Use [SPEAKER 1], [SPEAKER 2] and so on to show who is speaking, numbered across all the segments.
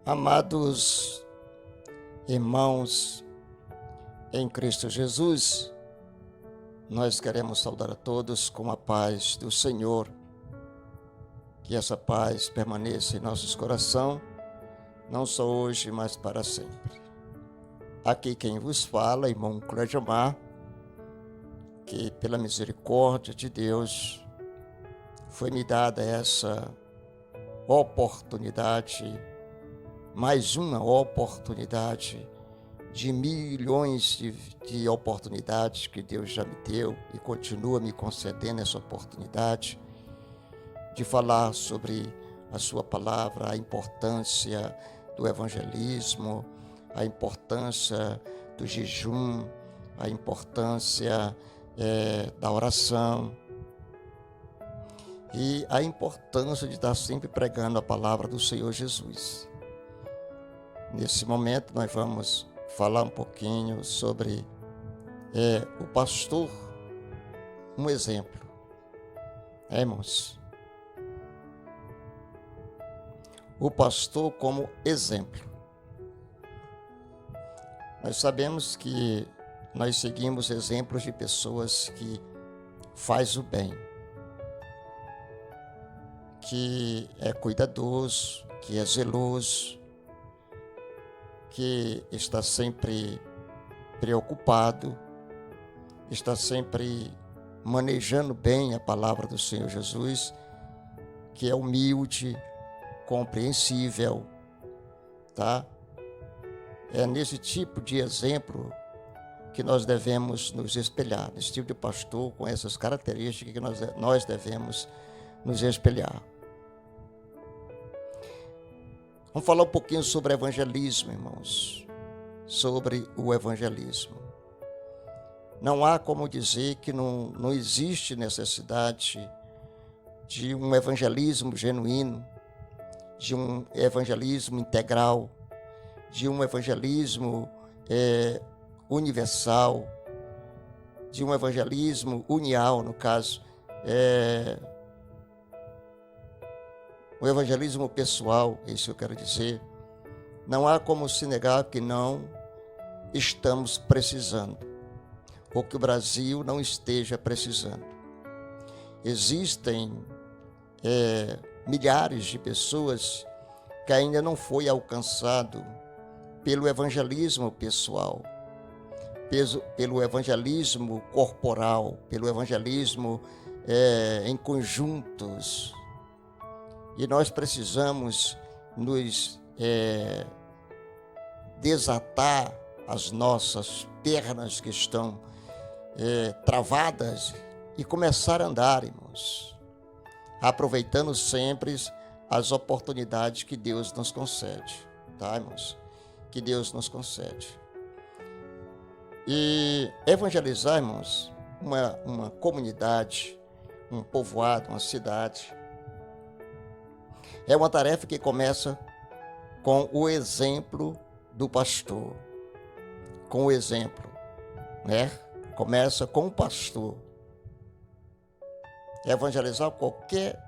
[SPEAKER 1] Amados irmãos em Cristo Jesus, nós queremos saudar a todos com a paz do Senhor. Que essa paz permaneça em nossos corações, não só hoje, mas para sempre. Aqui quem vos fala, irmão Cleidemar, que pela misericórdia de Deus foi-me dada essa oportunidade, mais uma oportunidade de milhões de oportunidades que Deus já me deu e continua me concedendo essa oportunidade de falar sobre a sua palavra, a importância do evangelismo, a importância do jejum, a importância da oração e a importância de estar sempre pregando a palavra do Senhor Jesus. Nesse momento nós vamos falar um pouquinho sobre o pastor, um exemplo. Irmãos? O pastor como exemplo. Nós sabemos que nós seguimos exemplos de pessoas que faz o bem, que é cuidadoso, que é zeloso, que está sempre preocupado, está sempre manejando bem a palavra do Senhor Jesus, que é humilde, compreensível, tá? É nesse tipo de exemplo que nós devemos nos espelhar, nesse tipo de pastor com essas características que nós devemos nos espelhar. Vamos falar um pouquinho sobre evangelismo, irmãos, sobre o evangelismo. Não há como dizer que não existe necessidade de um evangelismo genuíno, de um evangelismo integral, de um evangelismo universal, de um evangelismo unial, no caso, o evangelismo pessoal, isso eu quero dizer. Não há como se negar que não estamos precisando, ou que o Brasil não esteja precisando. Existem milhares de pessoas que ainda não foi alcançado pelo evangelismo pessoal, pelo evangelismo corporal, pelo evangelismo em conjuntos. E nós precisamos nos desatar as nossas pernas que estão travadas e começar a andar, irmãos, aproveitando sempre as oportunidades que Deus nos concede, tá, irmãos? Que Deus nos concede. E evangelizar, irmãos, uma comunidade, um povoado, uma cidade, é uma tarefa que começa com o exemplo do pastor, com o exemplo, né? Começa com o pastor. Evangelizar qualquer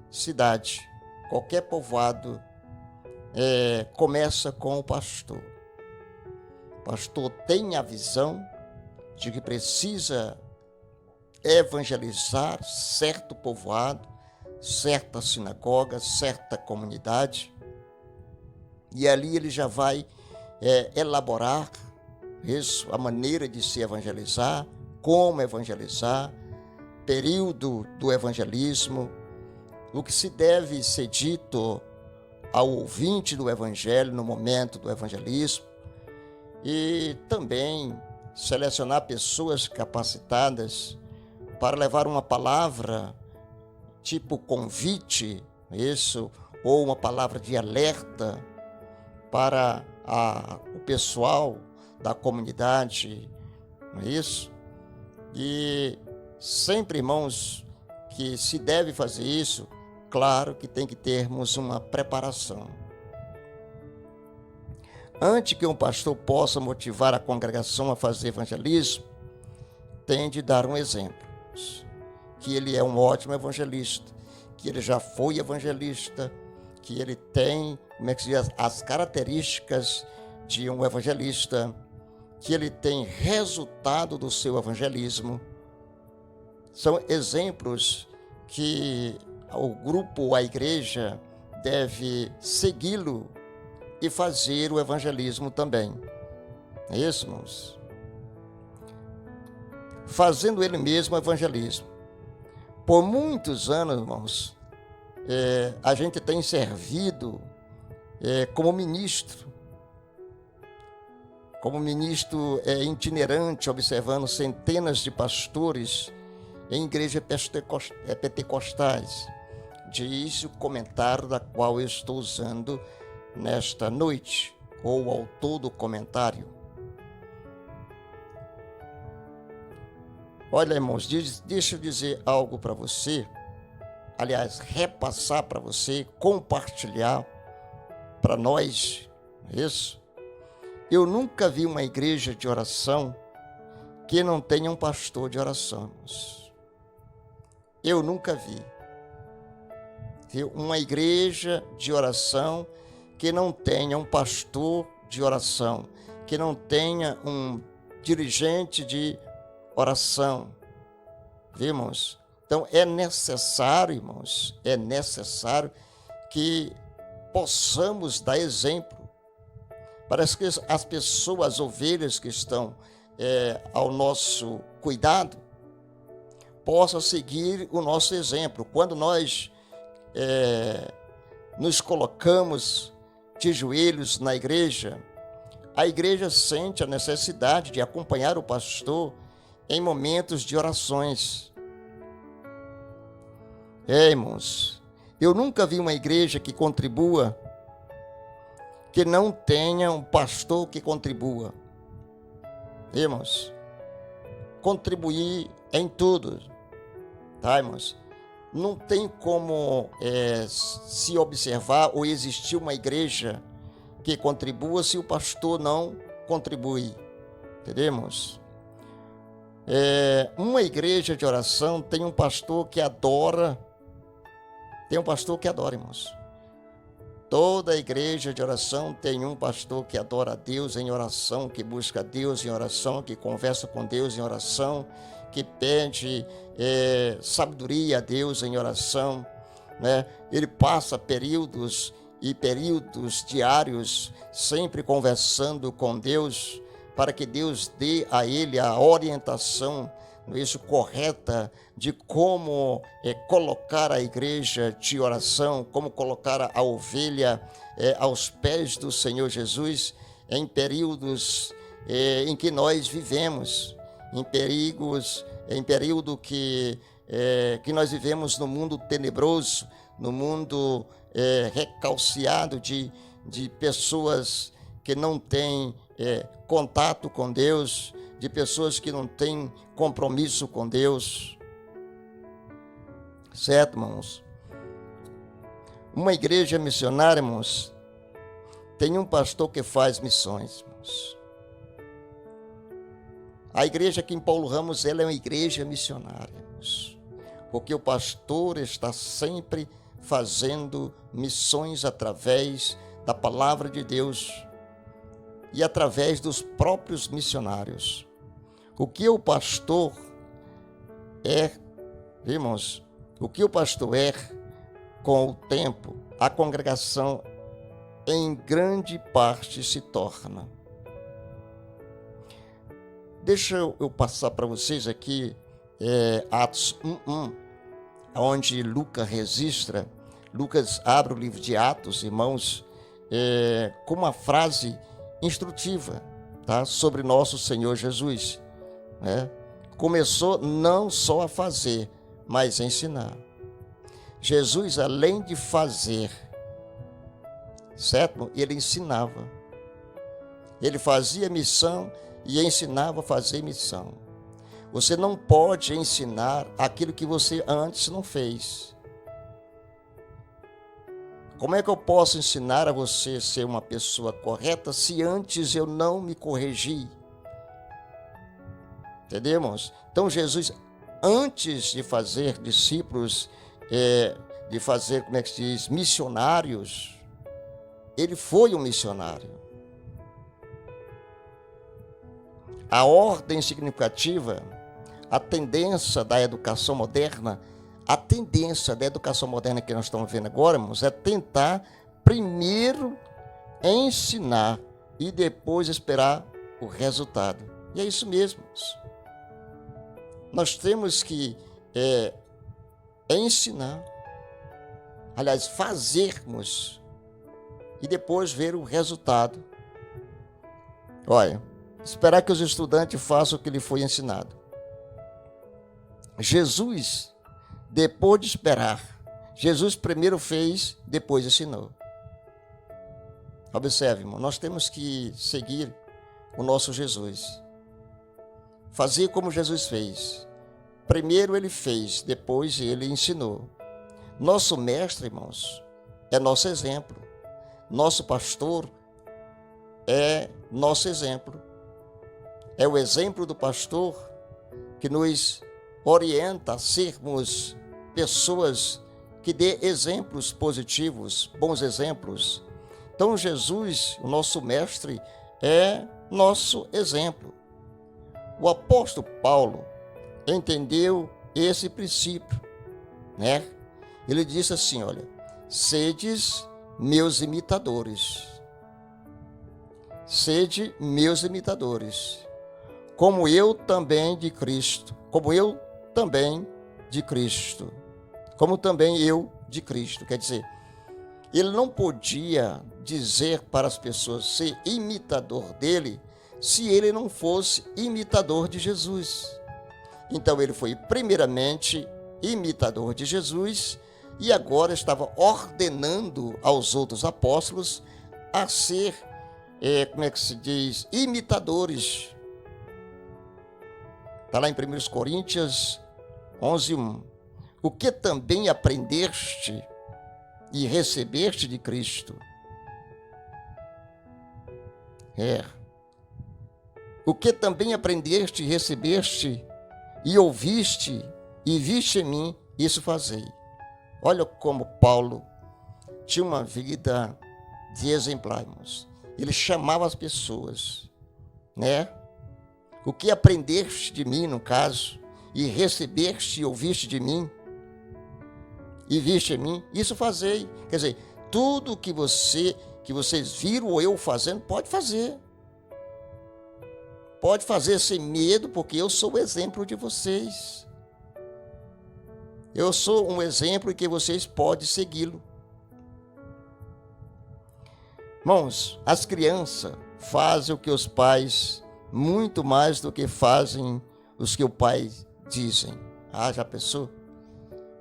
[SPEAKER 1] cidade, qualquer povoado, começa com o pastor. O pastor tem a visão de que precisa evangelizar certo povoado, certa sinagoga, certa comunidade, e ali ele já vai elaborar isso, a maneira de se evangelizar, como evangelizar, período do evangelismo, o que se deve ser dito ao ouvinte do evangelho no momento do evangelismo, e também selecionar pessoas capacitadas para levar uma palavra tipo convite, isso, ou uma palavra de alerta para o pessoal da comunidade, não é isso? E sempre, irmãos, que se deve fazer isso, claro que tem que termos uma preparação. Antes que um pastor possa motivar a congregação a fazer evangelismo, tem de dar um exemplo. Que ele é um ótimo evangelista, que ele já foi evangelista, que ele tem como é que se diz, as características de um evangelista, que ele tem resultado do seu evangelismo. São exemplos que o grupo, a igreja, deve segui-lo e fazer o evangelismo também. É isso, irmãos? Fazendo ele mesmo o evangelismo. Por muitos anos, irmãos, a gente tem servido como ministro itinerante, observando centenas de pastores em igrejas pentecostais. Diz o comentário da qual eu estou usando nesta noite, ou o autor do comentário. Olha, irmãos, deixa eu dizer algo para você, aliás, repassar para você, compartilhar para nós, isso. Eu nunca vi uma igreja de oração que não tenha um pastor de oração, irmãos. Eu nunca vi uma igreja de oração que não tenha um pastor de oração, que não tenha um dirigente de oração. Vimos? Então é necessário, irmãos, que possamos dar exemplo. Parece que as pessoas, as ovelhas que estão ao nosso cuidado, possam seguir o nosso exemplo. Quando nós nos colocamos de joelhos na igreja, a igreja sente a necessidade de acompanhar o pastor em momentos de orações. Irmãos, eu nunca vi uma igreja que contribua, que não tenha um pastor que contribua. Irmãos, contribuir em tudo, tá, irmãos? Não tem como se observar ou existir uma igreja que contribua se o pastor não contribui, entendemos? Uma igreja de oração tem um pastor que adora, irmãos. Toda igreja de oração tem um pastor que adora a Deus em oração, que busca Deus em oração, que conversa com Deus em oração, que pede sabedoria a Deus em oração, né? Ele passa períodos e períodos diários sempre conversando com Deus, para que Deus dê a ele a orientação correta de como colocar a igreja de oração, como colocar a ovelha aos pés do Senhor Jesus em períodos em que nós vivemos, em período que nós vivemos no mundo tenebroso, no mundo recalciado de pessoas que não têm contato com Deus, de pessoas que não têm compromisso com Deus. Certo, irmãos? Uma igreja missionária, irmãos, tem um pastor que faz missões, irmãos. A igreja aqui em Paulo Ramos, ela é uma igreja missionária, irmãos, porque o pastor está sempre fazendo missões através da palavra de Deus e através dos próprios missionários. O que o pastor irmãos, o que o pastor com o tempo, a congregação em grande parte se torna. Deixa eu passar para vocês aqui Atos 1:1, onde Lucas registra. Lucas abre o livro de Atos, irmãos, com uma frase instrutiva, tá, sobre nosso Senhor Jesus. Começou não só a fazer, mas a ensinar. Jesus, além de fazer, certo? Ele ensinava. Ele fazia missão e ensinava a fazer missão. Você não pode ensinar aquilo que você antes não fez. Como é que eu posso ensinar a você a ser uma pessoa correta se antes eu não me corrigi? Entendemos? Então Jesus, antes de fazer discípulos, de fazer, missionários, ele foi um missionário. A ordem significativa, a tendência da educação moderna, que nós estamos vendo agora, irmãos, é tentar primeiro ensinar e depois esperar o resultado. E é isso mesmo. Nós temos que ensinar, aliás, fazermos e depois ver o resultado. Olha, esperar que os estudantes façam o que lhe foi ensinado. Jesus, depois de esperar, Jesus primeiro fez, depois ensinou. Observe, irmão, nós temos que seguir o nosso Jesus. Fazer como Jesus fez. Primeiro ele fez, depois ele ensinou. Nosso mestre, irmãos, é nosso exemplo. Nosso pastor é nosso exemplo. É o exemplo do pastor que nos orienta a sermos pessoas que dê exemplos positivos, bons exemplos. Então Jesus, o nosso mestre, é nosso exemplo. O apóstolo Paulo entendeu esse princípio, né? Ele disse assim, olha, sedes meus imitadores. Sede meus imitadores, como eu também de Cristo, como também eu de Cristo. Quer dizer, ele não podia dizer para as pessoas ser imitador dele se ele não fosse imitador de Jesus. Então ele foi primeiramente imitador de Jesus e agora estava ordenando aos outros apóstolos a ser, imitadores. Está lá em 1 Coríntios 11:1. O que também aprendeste e recebeste de Cristo. O que também aprendeste e recebeste e ouviste e viste em mim, isso fazei. Olha como Paulo tinha uma vida de exemplar, irmãos. Ele chamava as pessoas, né? O que aprendeste de mim, no caso, e recebeste e ouviste de mim, e viste em mim, isso fazei. Quer dizer, tudo que vocês viram eu fazendo, pode fazer. Pode fazer sem medo, porque eu sou o exemplo de vocês. Eu sou um exemplo em que vocês podem segui-lo. Irmãos, as crianças fazem o que os pais, muito mais do que fazem os que o pai dizem. Ah, já pensou?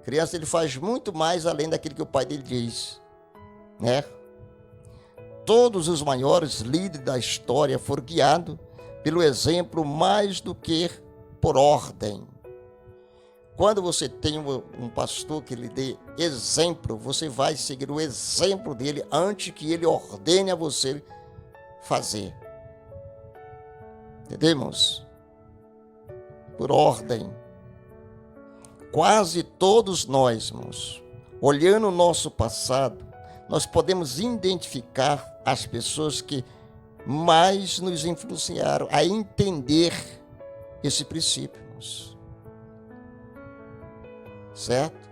[SPEAKER 1] Criança, ele faz muito mais além daquilo que o pai dele diz, né? Todos os maiores líderes da história foram guiados pelo exemplo mais do que por ordem. Quando você tem um pastor que lhe dê exemplo, você vai seguir o exemplo dele antes que ele ordene a você fazer. Entendemos? Por ordem. Quase todos nós, irmãos, olhando o nosso passado, nós podemos identificar as pessoas que mais nos influenciaram a entender esse princípio, irmãos. Certo?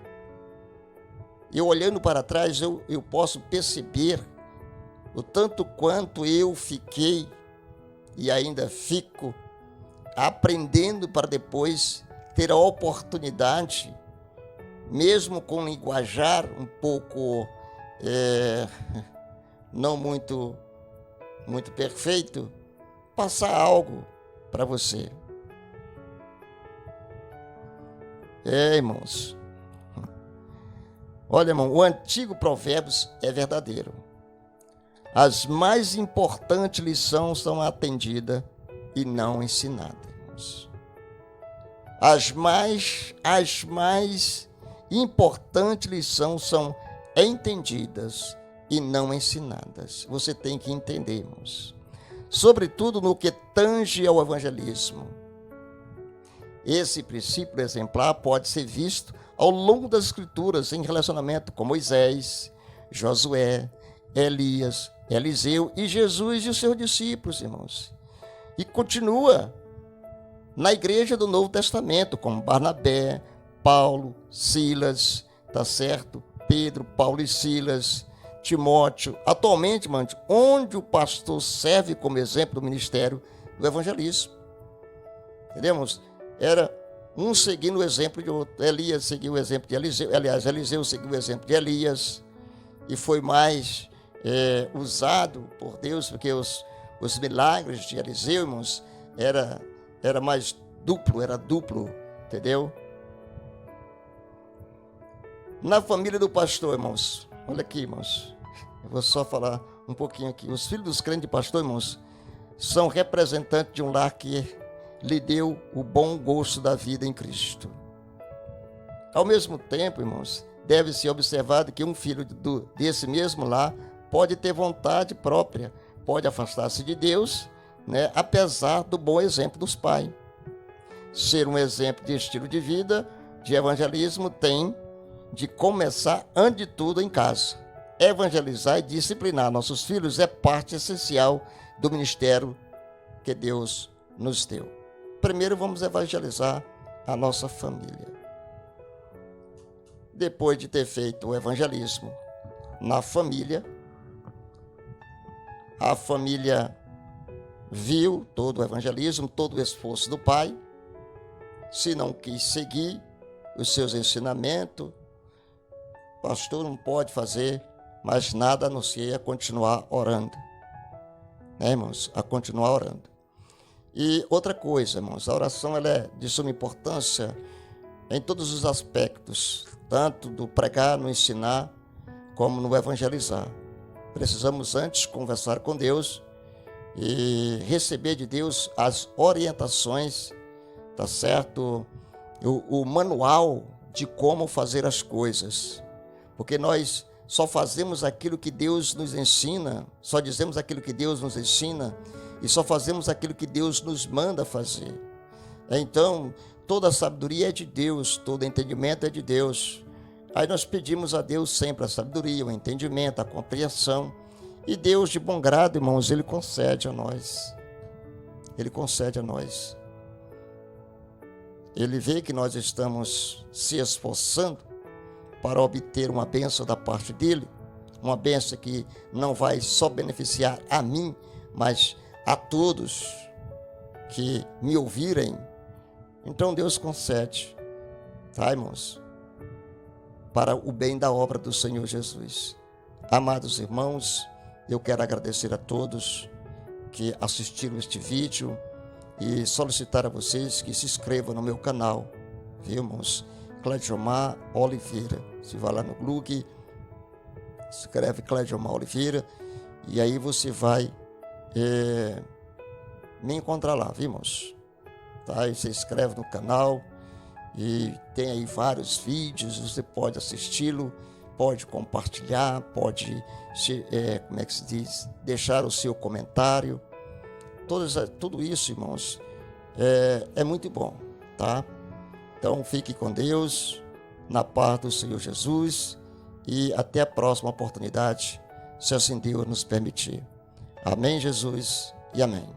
[SPEAKER 1] E olhando para trás, eu posso perceber o tanto quanto eu fiquei e ainda fico aprendendo para depois ter a oportunidade, mesmo com um linguajar um pouco não muito perfeito, passar algo para você. Irmãos, olha, irmão, o antigo Provérbios é verdadeiro. As mais importantes lições são atendidas e não ensinadas, irmãos. As mais importantes lições são entendidas e não ensinadas. Você tem que entender, irmãos. Sobretudo no que tange ao evangelismo. Esse princípio exemplar pode ser visto ao longo das Escrituras em relacionamento com Moisés, Josué, Elias, Eliseu e Jesus e os seus discípulos, irmãos. E continua na igreja do Novo Testamento, como Barnabé, Paulo, Silas, tá certo? Pedro, Paulo e Silas, Timóteo. Atualmente, irmãos, onde o pastor serve como exemplo do ministério do evangelismo. Entendemos? Era um seguindo o exemplo de outro. Elias seguiu o exemplo de Eliseu. Aliás, Eliseu seguiu o exemplo de Elias. E foi mais usado por Deus, porque os milagres de Eliseu, irmãos, era mais duplo, entendeu? Na família do pastor, irmãos, olha aqui, irmãos, eu vou só falar um pouquinho aqui. Os filhos dos crentes de pastor, irmãos, são representantes de um lar que lhe deu o bom gosto da vida em Cristo. Ao mesmo tempo, irmãos, deve ser observado que um filho desse mesmo lar pode ter vontade própria, pode afastar-se de Deus, né, apesar do bom exemplo dos pais. Ser um exemplo de estilo de vida, de evangelismo, tem de começar, antes de tudo, em casa. Evangelizar e disciplinar nossos filhos é parte essencial do ministério que Deus nos deu. Primeiro, vamos evangelizar a nossa família. Depois de ter feito o evangelismo na família, a família viu todo o evangelismo, todo o esforço do pai. Se não quis seguir os seus ensinamentos, o pastor não pode fazer mais nada a não ser a continuar orando. Né, irmãos? A continuar orando. E outra coisa, irmãos, a oração ela é de suma importância em todos os aspectos, tanto do pregar, no ensinar, como no evangelizar. Precisamos antes conversar com Deus e receber de Deus as orientações, tá certo? O manual de como fazer as coisas. Porque nós só fazemos aquilo que Deus nos ensina, só dizemos aquilo que Deus nos ensina e só fazemos aquilo que Deus nos manda fazer. Então, toda a sabedoria é de Deus, todo entendimento é de Deus. Aí nós pedimos a Deus sempre a sabedoria, o entendimento, a compreensão. E Deus, de bom grado, irmãos, Ele concede a nós. Ele concede a nós. Ele vê que nós estamos se esforçando para obter uma bênção da parte dEle, uma bênção que não vai só beneficiar a mim, mas a todos que me ouvirem. Então Deus concede, tá, irmãos? Para o bem da obra do Senhor Jesus. Amados irmãos, eu quero agradecer a todos que assistiram este vídeo e solicitar a vocês que se inscrevam no meu canal, viu, irmãos? Cleidiomar Oliveira. Você vai lá no Google, escreve Cleidiomar Oliveira e aí você vai me encontrar lá, viu, irmãos? Tá? Aí você inscreve no canal e tem aí vários vídeos, você pode assisti-lo, pode compartilhar, pode, como é que se diz, deixar o seu comentário. Tudo isso, irmãos, é muito bom, tá? Então, fique com Deus, na paz do Senhor Jesus e até a próxima oportunidade, se assim Deus nos permitir. Amém, Jesus, e amém.